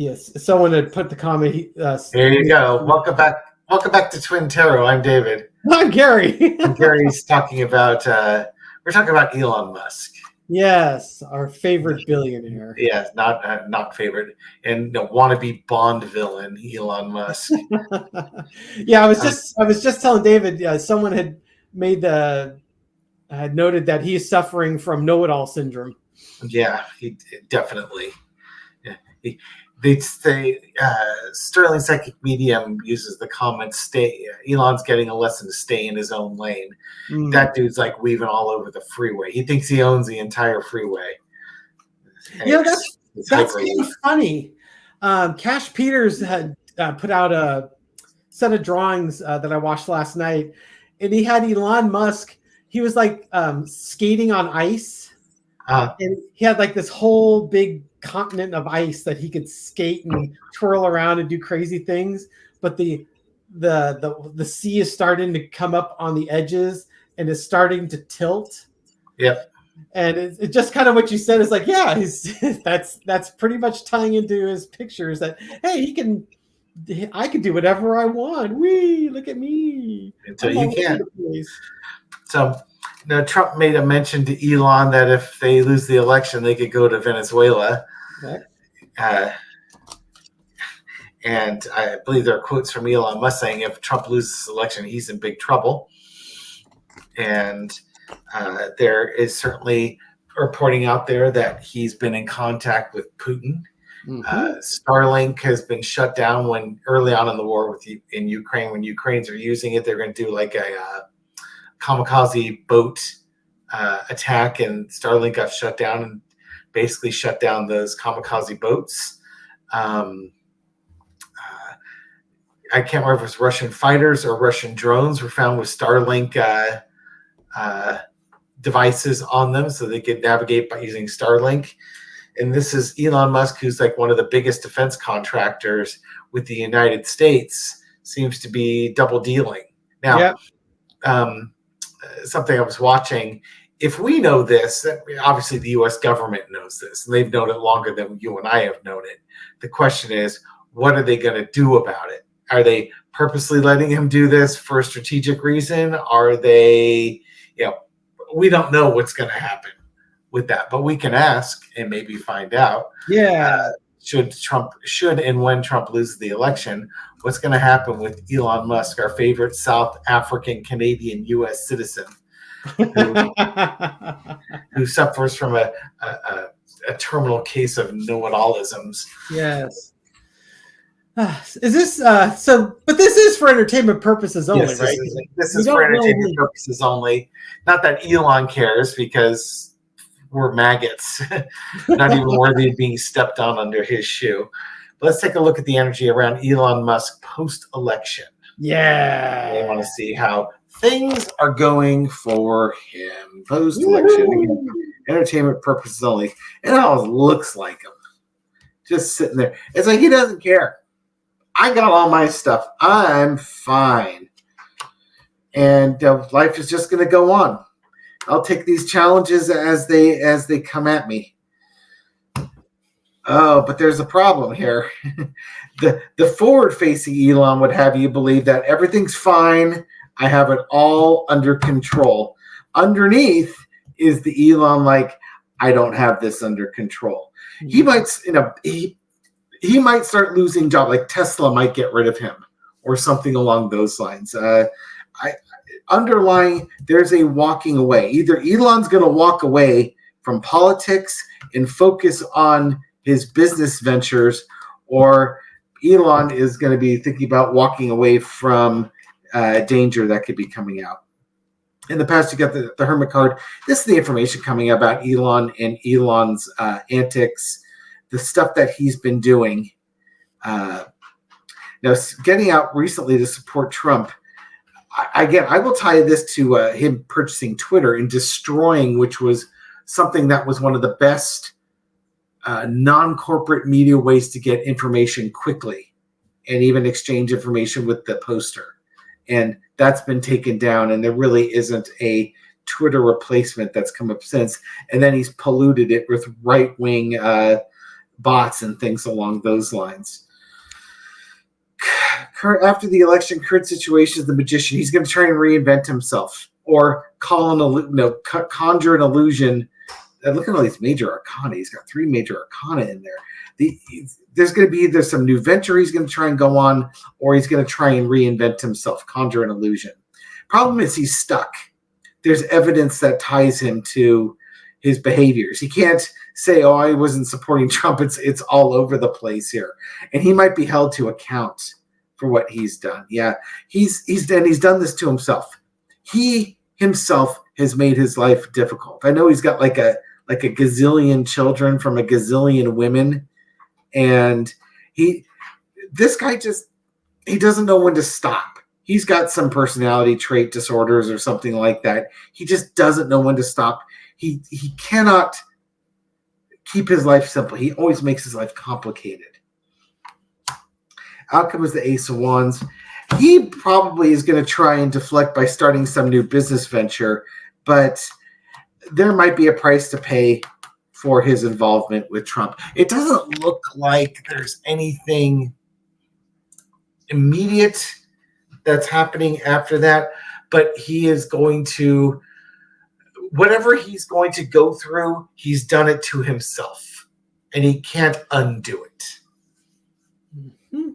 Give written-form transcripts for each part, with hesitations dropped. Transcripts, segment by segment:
Yes, someone had put the comment. There you go. Welcome back. Welcome back to Twin Tarot. I'm David. I'm Gary. And Gary's talking about. We're talking about Elon Musk. Yes, our favorite billionaire. Yeah, not favorite, and wannabe Bond villain, Elon Musk. Yeah, I was just telling David. Someone had had noted that he's suffering from know-it-all syndrome. Yeah, he definitely. Yeah, they say Sterling Psychic Medium uses the comment, Elon's getting a lesson to stay in his own lane. That dude's like weaving all over the freeway. He thinks he owns the entire freeway. And that's kind of funny. Cash Peters had put out a set of drawings that I watched last night, and he had Elon Musk. He was like skating on ice, and he had like this whole big continent of ice that he could skate and twirl around and do crazy things. But the sea is starting to come up on the edges and is starting to tilt. Yep. And it's just kind of what you said is like, yeah, that's pretty much tying into his pictures that, hey, I can do whatever I want. Wee, look at me. Until you can't. So Trump made a mention to Elon that if they lose the election, they could go to Venezuela. Okay. And I believe there are quotes from Elon Musk saying if Trump loses this election, he's in big trouble. And there is certainly reporting out there that he's been in contact with Putin. Mm-hmm. Starlink has been shut down early on in the war in Ukraine. When Ukrainians are using it, they're going to do like a kamikaze boat attack, and Starlink got shut down and basically shut down those kamikaze boats. I can't remember if it was Russian fighters or Russian drones were found with Starlink devices on them, so they could navigate by using Starlink. And this is Elon Musk, who's like one of the biggest defense contractors with the United States, seems to be double dealing. Now, something I was watching, if we know this, obviously the U.S. government knows this, and they've known it longer than you and I have known it. The question is, what are they going to do about it? Are they purposely letting him do this for a strategic reason? Are they, we don't know what's going to happen with that, but we can ask and maybe find out. Yeah. Should and when Trump loses the election, what's going to happen with Elon Musk, our favorite South African Canadian U.S. citizen, who suffers from a terminal case of know-it-allisms? Yes. Is this so? But this is for entertainment purposes only, yes, right? This is for entertainment purposes only. Not that Elon cares, because we're maggots, not even worthy of being stepped on under his shoe. But let's take a look at the energy around Elon Musk post-election. Yeah, I want to see how things are going for him post-election. Entertainment purposes only, and it all looks like him just sitting there. It's like he doesn't care. I got all my stuff. I'm fine. And life is just going to go on. I'll take these challenges as they come at me. Oh, but there's a problem here. The forward-facing Elon would have you believe that everything's fine. I have it all under control. Underneath is the Elon like, I don't have this under control. He might, he might start losing jobs, like Tesla might get rid of him or something along those lines. Underlying, there's a walking away. Either Elon's going to walk away from politics and focus on his business ventures, or Elon is going to be thinking about walking away from danger that could be coming out. In the past, you got the Hermit card. This is the information coming about Elon and Elon's antics, the stuff that he's been doing. Now, getting out recently to support Trump. Again, I will tie this to him purchasing Twitter and destroying, which was something that was one of the best non-corporate media ways to get information quickly and even exchange information with the poster. And that's been taken down, and there really isn't a Twitter replacement that's come up since. And then he's polluted it with right-wing bots and things along those lines. After the election, current situation is the magician. He's going to try and reinvent himself or conjure an illusion. Look at all these major arcana. He's got 3 major arcana in there. There's going to be either some new venture he's going to try and go on, or he's going to try and reinvent himself, conjure an illusion. Problem is he's stuck. There's evidence that ties him to his behaviors. He can't say, "Oh, I wasn't supporting Trump." It's all over the place here, and he might be held to account for what he's done. Yeah, he's done this to himself. He himself has made his life difficult. I know he's got like a gazillion children from a gazillion women, and this guy he doesn't know when to stop. He's got some personality trait disorders or something like that. He just doesn't know when to stop. He cannot keep his life simple. He always makes his life complicated. Outcome is the Ace of Wands. He probably is going to try and deflect by starting some new business venture, but there might be a price to pay for his involvement with Trump. It doesn't look like there's anything immediate that's happening after that, but he is going to, whatever he's going to go through, he's done it to himself, and he can't undo it. Mm-hmm.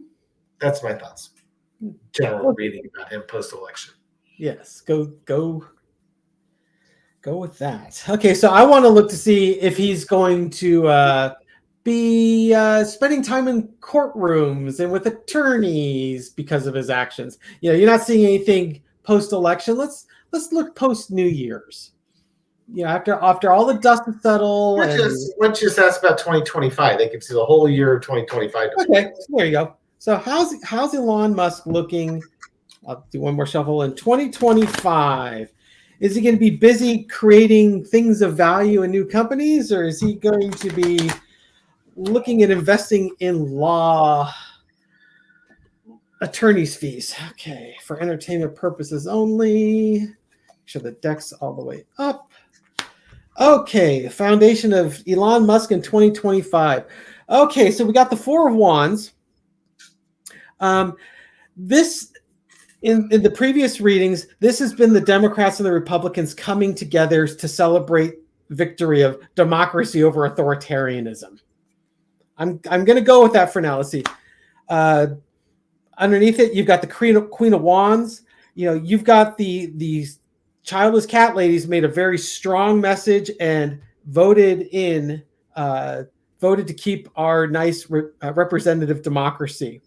That's my thoughts. General reading about him post-election. Yes, go with that. Okay, so I want to look to see if he's going to be spending time in courtrooms and with attorneys because of his actions. You're not seeing anything post-election. Let's look post-New Year's. After all the dust is settled. Let's just ask about 2025. They can see the whole year of 2025. Okay, there you go. So how's Elon Musk looking? I'll do one more shuffle in 2025. Is he going to be busy creating things of value in new companies, or is he going to be looking at investing in law attorney's fees? Okay, for entertainment purposes only. Make sure the deck's all the way up. Okay, foundation of Elon Musk in 2025. Okay, so we got the 4 of Wands. This in the previous readings, this has been the Democrats and the Republicans coming together to celebrate victory of democracy over authoritarianism. I'm going to go with that for now. Let's see. Underneath it, you've got the Queen of Wands. You've got the childless cat ladies made a very strong message and voted to keep our nice representative democracy.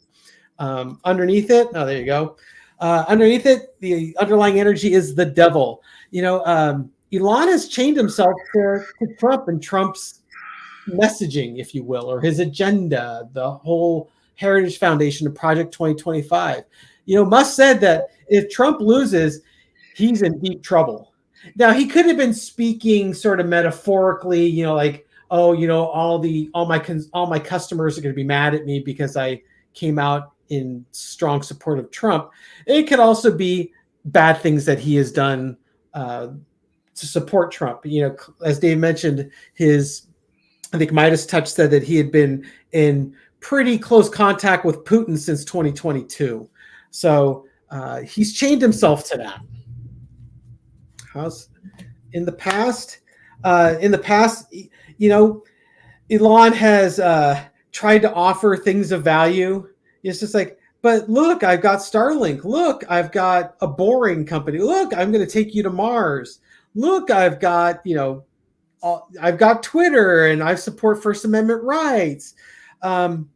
Underneath it, there you go. Underneath it, the underlying energy is the devil. Elon has chained himself to Trump and Trump's messaging, if you will, or his agenda, the whole Heritage Foundation of Project 2025. Musk said that if Trump loses, he's in deep trouble. Now, he could have been speaking sort of metaphorically, like, all my customers are going to be mad at me because I came out in strong support of Trump. It could also be bad things that he has done to support Trump. As Dave mentioned, I think Midas Touch said that he had been in pretty close contact with Putin since 2022. So he's chained himself to that. In the past, Elon has tried to offer things of value. It's just like, but look, I've got Starlink. Look, I've got a boring company. Look, I'm going to take you to Mars. Look, I've got Twitter, and I support First Amendment rights. Some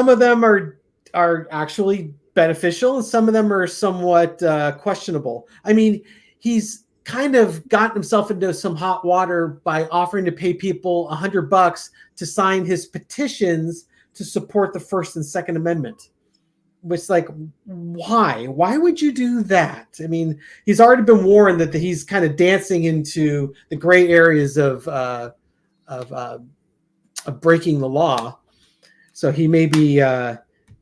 of them are actually beneficial, and some of them are somewhat questionable. I mean, he's kind of gotten himself into some hot water by offering to pay people $100 to sign his petitions to support the First and Second Amendment. Which, like, why? Why would you do that? I mean, he's already been warned that he's kind of dancing into the gray areas of breaking the law. So he may be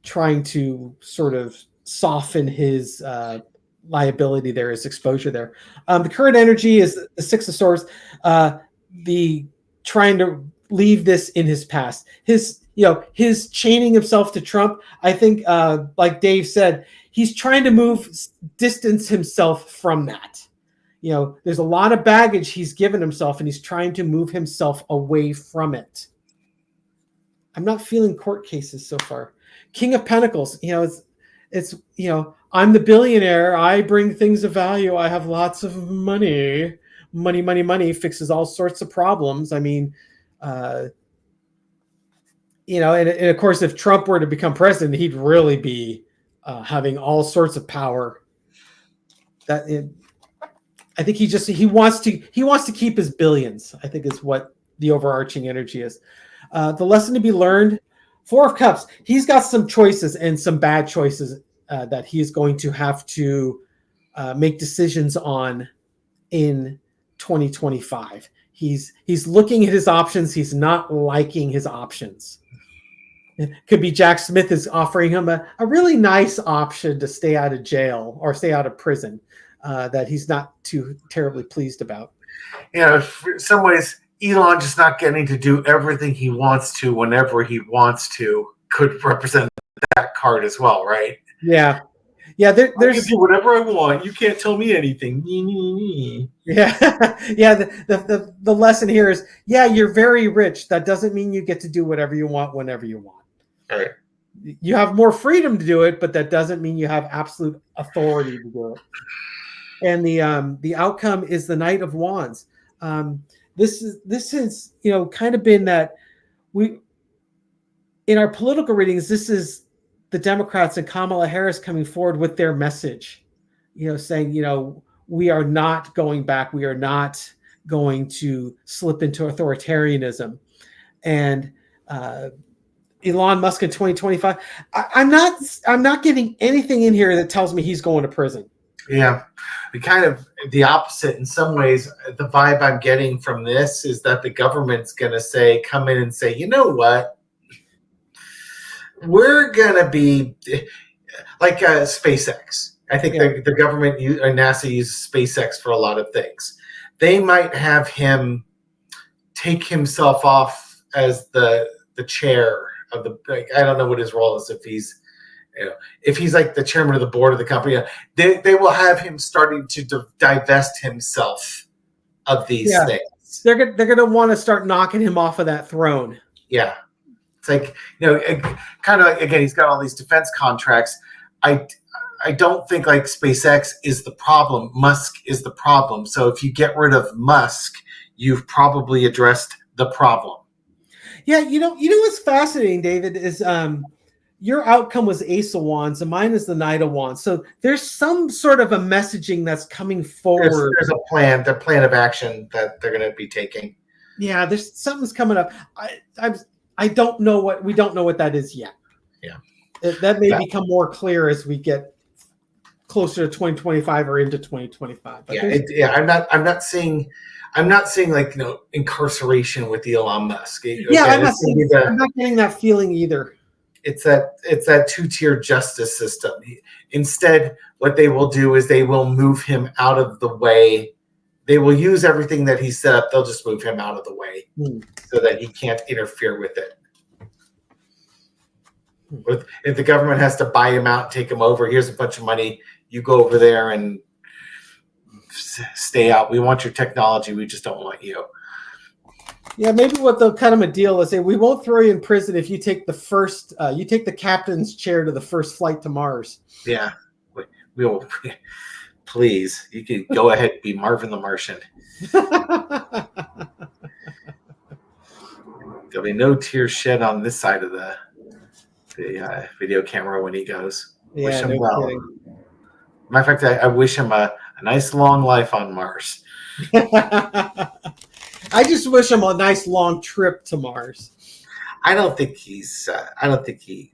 trying to sort of soften his liability there, his exposure there. The current energy is the Six of Swords. The trying to leave this in his past. His chaining himself to Trump, I think, like Dave said, he's trying to distance himself from that. There's a lot of baggage he's given himself, and he's trying to move himself away from it. I'm not feeling court cases so far. King of Pentacles, it's I'm the billionaire. I bring things of value. I have lots of money. Money fixes all sorts of problems. I mean, and of course, if Trump were to become president, he'd really be having all sorts of power. I think he wants to keep his billions, I think, is what the overarching energy is. The lesson to be learned: Four of Cups. He's got some choices and some bad choices that he's going to have to make decisions on in 2025. He's looking at his options. He's not liking his options. It could be Jack Smith is offering him a really nice option to stay out of jail or stay out of prison that he's not too terribly pleased about. In some ways, Elon just not getting to do everything he wants to whenever he wants to could represent that card as well, right? Yeah. There's I can do whatever I want. You can't tell me anything. Yeah. The lesson here is, you're very rich. That doesn't mean you get to do whatever you want whenever you want. All right. You have more freedom to do it, but that doesn't mean you have absolute authority to do it. And the outcome is the Knight of Wands. This has kind of been that we, in our political readings, this is the Democrats and Kamala Harris coming forward with their message, saying, we are not going back. We are not going to slip into authoritarianism. And Elon Musk in 2025, I'm not getting anything in here that tells me he's going to prison. Yeah, kind of the opposite in some ways. The vibe I'm getting from this is that the government's going to come in and say, you know what? We're going to be like SpaceX. I think the government or NASA uses SpaceX for a lot of things. They might have him take himself off as the chair of the. I don't know what his role is if he's like the chairman of the board of the company. They will have him starting to divest himself of these things. They're going to want to start knocking him off of that throne. Yeah. It's like, kind of like, again, he's got all these defense contracts. I don't think like SpaceX is the problem. Musk is the problem. So if you get rid of Musk, you've probably addressed the problem. Yeah. What's fascinating, David, is your outcome was Ace of Wands and mine is the Knight of Wands. So there's some sort of a messaging that's coming forward. There's a plan of action that they're going to be taking. Yeah. There's something's coming up. I don't know we don't know what that is yet. Yeah. That may become more clear as we get closer to 2025 or into 2025. But I'm not seeing like, incarceration with Elon Musk. I'm not getting that feeling either. It's that two-tier justice system. Instead, what they will do is they will move him out of the way. They will use everything that he set up. They'll just move him out of the way so that he can't interfere with it. If the government has to buy him out, take him over, here's a bunch of money. You go over there and stay out. We want your technology. We just don't want you. Yeah, maybe what they'll cut him a deal is say, we won't throw you in prison if you take the captain's chair to the first flight to Mars. Yeah, we will. Please, you can go ahead and be Marvin the Martian. There'll be no tears shed on this side of the video camera when he goes. Yeah, wish him no well. kidding. Matter of fact, I wish him a nice long life on Mars. I just wish him a nice long trip to Mars. I don't think he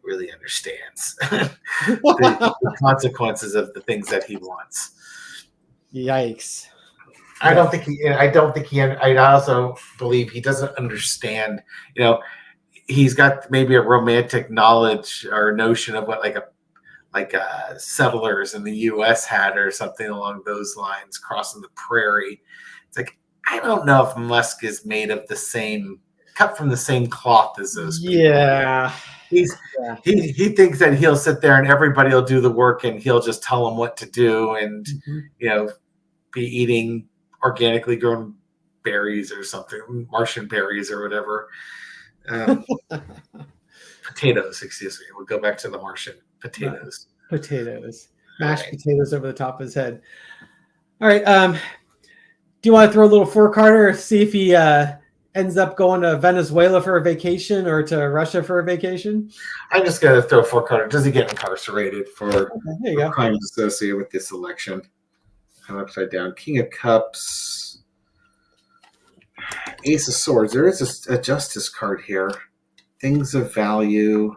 really understands the consequences of the things that he wants. Yikes. I also believe he doesn't understand, he's got maybe a romantic knowledge or notion of what like settlers in the U.S. had or something along those lines, crossing the prairie. It's like, I don't know if Musk is made of the same cut from the same cloth as those people. Yeah. He thinks that he'll sit there and everybody will do the work and he'll just tell them what to do and be eating organically grown berries or something, Martian berries or whatever. Potatoes, excuse me. We'll go back to the Martian potatoes. Potatoes. Mashed potatoes over the top of his head. All right. Do you want to throw a little four-carder, see if he ends up going to Venezuela for a vacation or to Russia for a vacation? I'm just going to throw a four-carder. Does he get incarcerated for crimes associated with this election? I'm upside down. King of Cups. Ace of Swords. There is a justice card here. Things of value.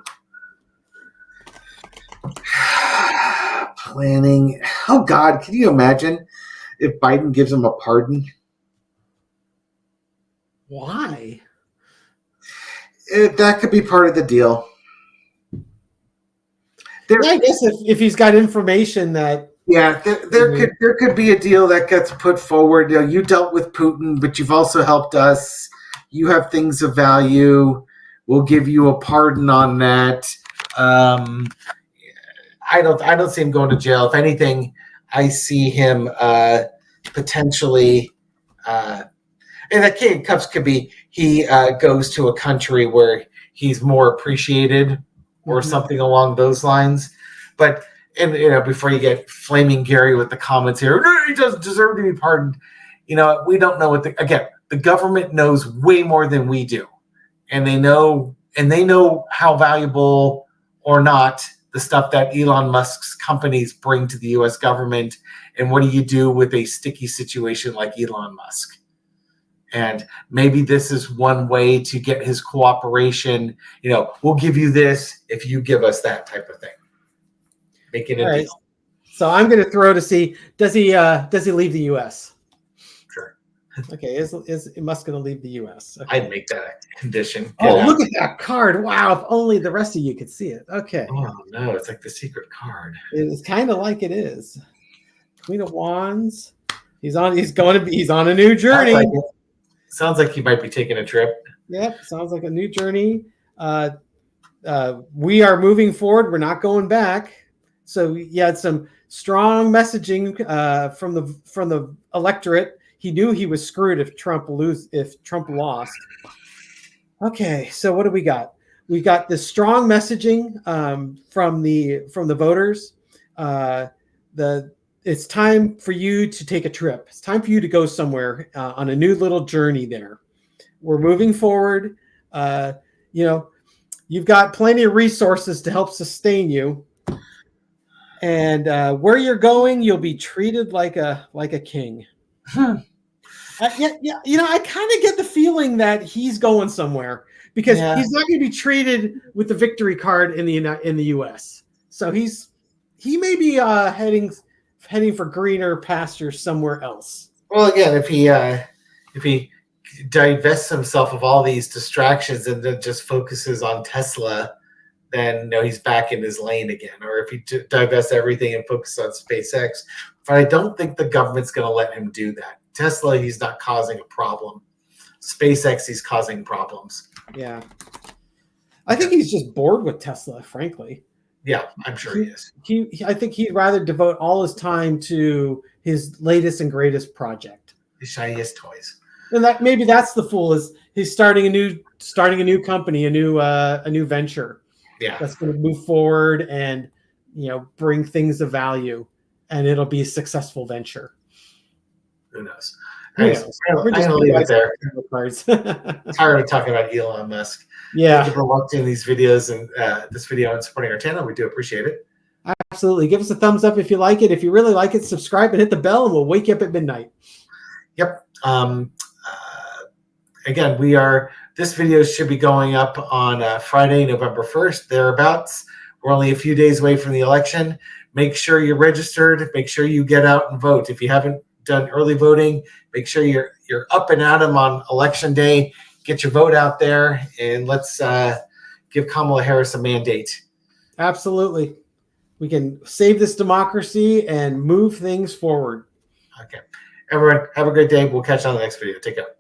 Planning. Oh, God. Can you imagine if Biden gives him a pardon? Why? That could be part of the deal. I guess if he's got information that... Yeah, there could be a deal that gets put forward. You dealt with Putin, but you've also helped us. You have things of value. We'll give you a pardon on that. I don't see him going to jail. If anything, I see him potentially. And the King of Cups could be he goes to a country where he's more appreciated, or something along those lines. But before you get flaming Gary with the comments here, no, he doesn't deserve to be pardoned. We don't know what the government knows way more than we do, and they know how valuable or not the stuff that Elon Musk's companies bring to the U.S. government. And what do you do with a sticky situation like Elon Musk? And maybe this is one way to get his cooperation. We'll give you this if you give us that type of thing. Making a deal. So I'm going to throw to see, does he leave the U.S.? Sure. Okay, is Musk going to leave the U.S.? Okay. I'd make that a condition. Look at that card. Wow, if only the rest of you could see it. Okay. Oh, no, it's like the secret card. It's kind of like it is. Queen of Wands. He's on a new journey. Sounds like he might be taking a trip. Yep, sounds like a new journey. We are moving forward. We're not going back. So he had some strong messaging from the electorate. He knew he was screwed if Trump lost. Okay, so what do we got? We got this strong messaging from the voters. It's time for you to take a trip. It's time for you to go somewhere on a new little journey there. We're moving forward. You've got plenty of resources to help sustain you. And where you're going, you'll be treated like a king. I kind of get the feeling that he's going somewhere because he's not going to be treated with the victory card in the U.S. So he may be heading for greener pastures somewhere else. Well, again, if he divests himself of all these distractions and then just focuses on Tesla, then he's back in his lane again. Or if he divests everything and focuses on SpaceX, but I don't think the government's going to let him do that. Tesla, he's not causing a problem. SpaceX, he's causing problems. Yeah, I think he's just bored with Tesla, frankly. Yeah, I'm sure he is. I think he'd rather devote all his time to his latest and greatest project, the shiniest toys. And maybe that's the fool is he's starting a new company, a new venture. Yeah, that's going to move forward and bring things of value, and it'll be a successful venture. Who knows? I'm going to leave it there. Tired of talking about Elon Musk. Yeah. Thank you for watching these videos and this video and supporting our channel. We do appreciate it. Absolutely. Give us a thumbs up if you like it. If you really like it, subscribe and hit the bell, and we'll wake you up at midnight. Yep. Again, this video should be going up on Friday, November 1st, thereabouts. We're only a few days away from the election. Make sure you're registered. Make sure you get out and vote. If you haven't done early voting, make sure you're up and at 'em on election day. Get your vote out there, and let's give Kamala Harris a mandate. Absolutely. We can save this democracy and move things forward. Okay. Everyone, have a great day. We'll catch you on the next video. Take care.